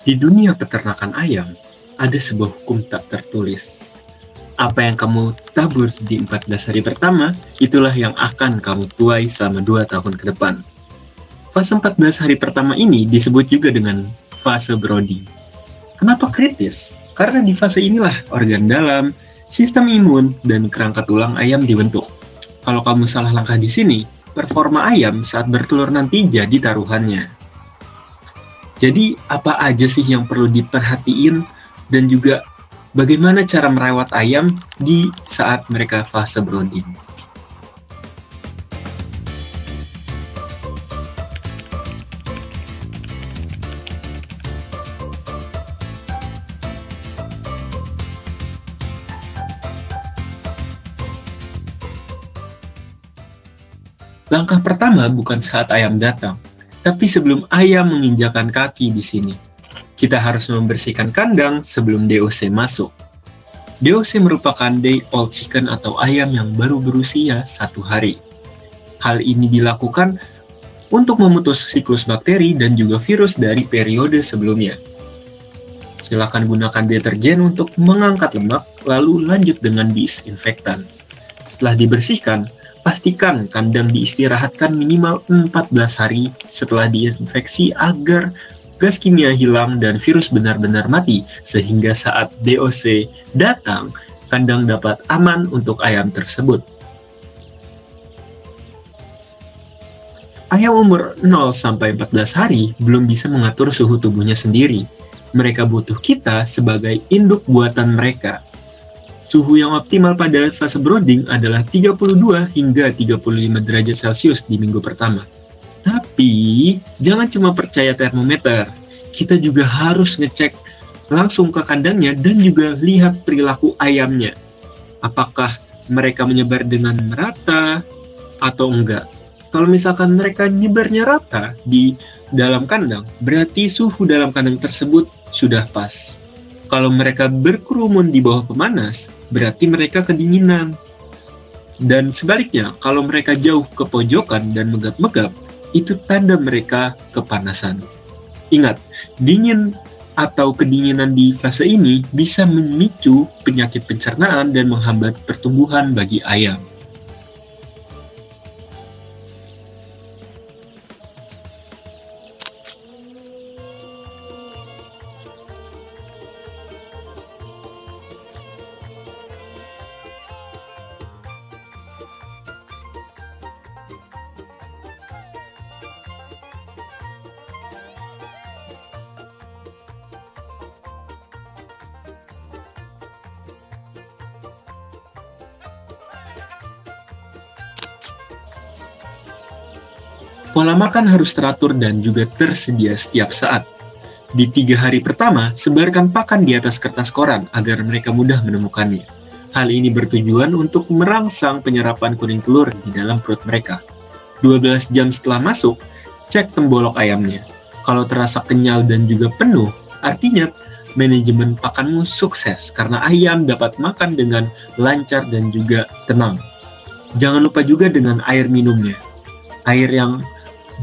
Di dunia peternakan ayam, ada sebuah hukum tak tertulis. Apa yang kamu tabur di 14 hari pertama, itulah yang akan kamu tuai selama 2 tahun ke depan. Fase 14 hari pertama ini disebut juga dengan fase brooding. Kenapa kritis? Karena di fase inilah organ dalam, sistem imun, dan kerangka tulang ayam dibentuk. Kalau kamu salah langkah di sini, performa ayam saat bertelur nanti jadi taruhannya. Jadi apa aja sih yang perlu diperhatiin dan juga bagaimana cara merawat ayam di saat mereka fase brooding? Langkah pertama bukan saat ayam datang, tapi sebelum ayam menginjakan kaki di sini. Kita harus membersihkan kandang sebelum DOC masuk. DOC merupakan day old chicken atau ayam yang baru berusia 1 hari. Hal ini dilakukan untuk memutus siklus bakteri dan juga virus dari periode sebelumnya. Silakan gunakan deterjen untuk mengangkat lemak, lalu lanjut dengan disinfektan. Setelah dibersihkan, pastikan kandang diistirahatkan minimal 14 hari setelah diinfeksi agar gas kimia hilang dan virus benar-benar mati, sehingga saat DOC datang, kandang dapat aman untuk ayam tersebut. Ayam umur 0-14 hari belum bisa mengatur suhu tubuhnya sendiri. Mereka butuh kita sebagai induk buatan mereka. Suhu yang optimal pada fase brooding adalah 32 hingga 35 derajat Celcius di minggu pertama. Tapi, jangan cuma percaya termometer. Kita juga harus ngecek langsung ke kandangnya dan juga lihat perilaku ayamnya. Apakah mereka menyebar dengan merata atau enggak? Kalau misalkan mereka nyebarnya rata di dalam kandang, berarti suhu dalam kandang tersebut sudah pas. Kalau mereka berkerumun di bawah pemanas, berarti mereka kedinginan. Dan sebaliknya, kalau mereka jauh ke pojokan dan megap-megap, itu tanda mereka kepanasan. Ingat, dingin atau kedinginan di fase ini bisa memicu penyakit pencernaan dan menghambat pertumbuhan bagi ayam. Pola makan harus teratur dan juga tersedia setiap saat. Di 3 hari pertama, sebarkan pakan di atas kertas koran agar mereka mudah menemukannya. Hal ini bertujuan untuk merangsang penyerapan kuning telur di dalam perut mereka. 12 jam setelah masuk, cek tembolok ayamnya. Kalau terasa kenyal dan juga penuh, artinya manajemen pakanmu sukses karena ayam dapat makan dengan lancar dan juga tenang. Jangan lupa juga dengan air minumnya. Air yang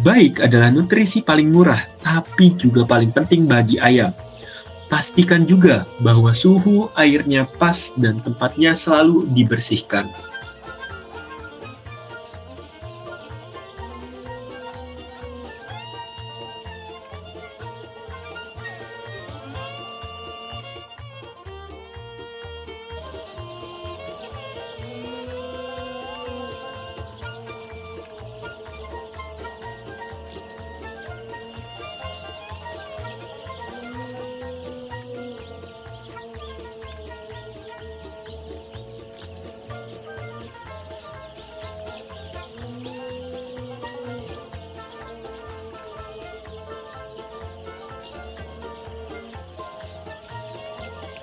baik adalah nutrisi paling murah, tapi juga paling penting bagi ayam. Pastikan juga bahwa suhu airnya pas dan tempatnya selalu dibersihkan.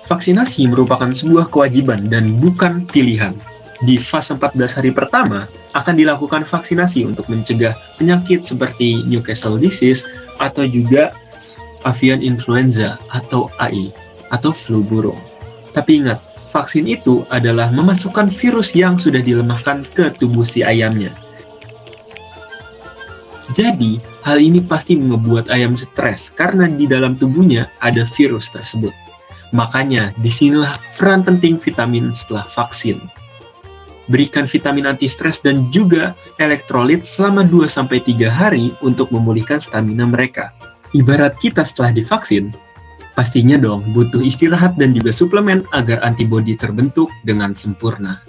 Vaksinasi merupakan sebuah kewajiban dan bukan pilihan. Di fase 14 hari pertama, akan dilakukan vaksinasi untuk mencegah penyakit seperti Newcastle disease atau juga avian influenza atau AI atau flu burung. Tapi ingat, vaksin itu adalah memasukkan virus yang sudah dilemahkan ke tubuh si ayamnya. Jadi, Hal ini pasti membuat ayam stres karena di dalam tubuhnya ada virus tersebut. Makanya, disinilah peran penting vitamin setelah vaksin. Berikan vitamin anti-stres dan juga elektrolit selama 2-3 hari untuk memulihkan stamina mereka. Ibarat kita setelah divaksin, pastinya dong butuh istirahat dan juga suplemen agar antibodi terbentuk dengan sempurna.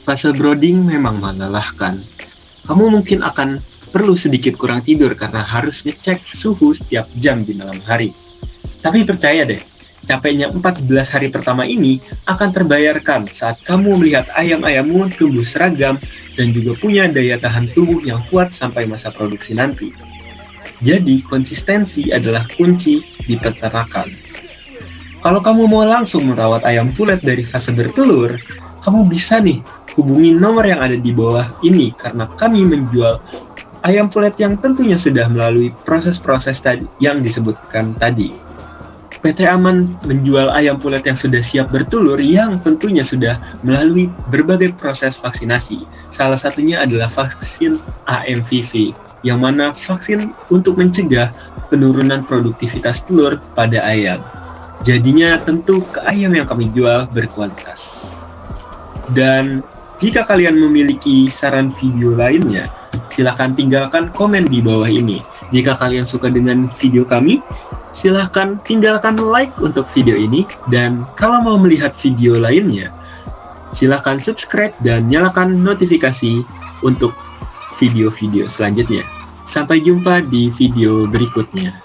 Fase brooding memang melelahkan. Kamu mungkin akan perlu sedikit kurang tidur karena harus ngecek suhu setiap jam di malam hari. Tapi percaya deh, capeknya 14 hari pertama ini akan terbayarkan saat kamu melihat ayam-ayammu tumbuh seragam dan juga punya daya tahan tubuh yang kuat sampai masa produksi nanti. Jadi, konsistensi adalah kunci di peternakan. Kalau kamu mau langsung merawat ayam pulet dari fase bertelur, kamu bisa nih hubungi nomor yang ada di bawah ini karena kami menjual ayam pulet yang tentunya sudah melalui proses-proses tadi yang disebutkan tadi. PT Aman menjual ayam pulet yang sudah siap bertelur yang tentunya sudah melalui berbagai proses vaksinasi. Salah satunya adalah vaksin AMVV, yang mana vaksin untuk mencegah penurunan produktivitas telur pada ayam. Jadinya tentu ke ayam yang kami jual berkualitas. Dan jika kalian memiliki saran video lainnya, silahkan tinggalkan komen di bawah ini. Jika kalian suka dengan video kami, silahkan tinggalkan like untuk video ini. Dan kalau mau melihat video lainnya, silahkan subscribe dan nyalakan notifikasi untuk video-video selanjutnya. Sampai jumpa di video berikutnya.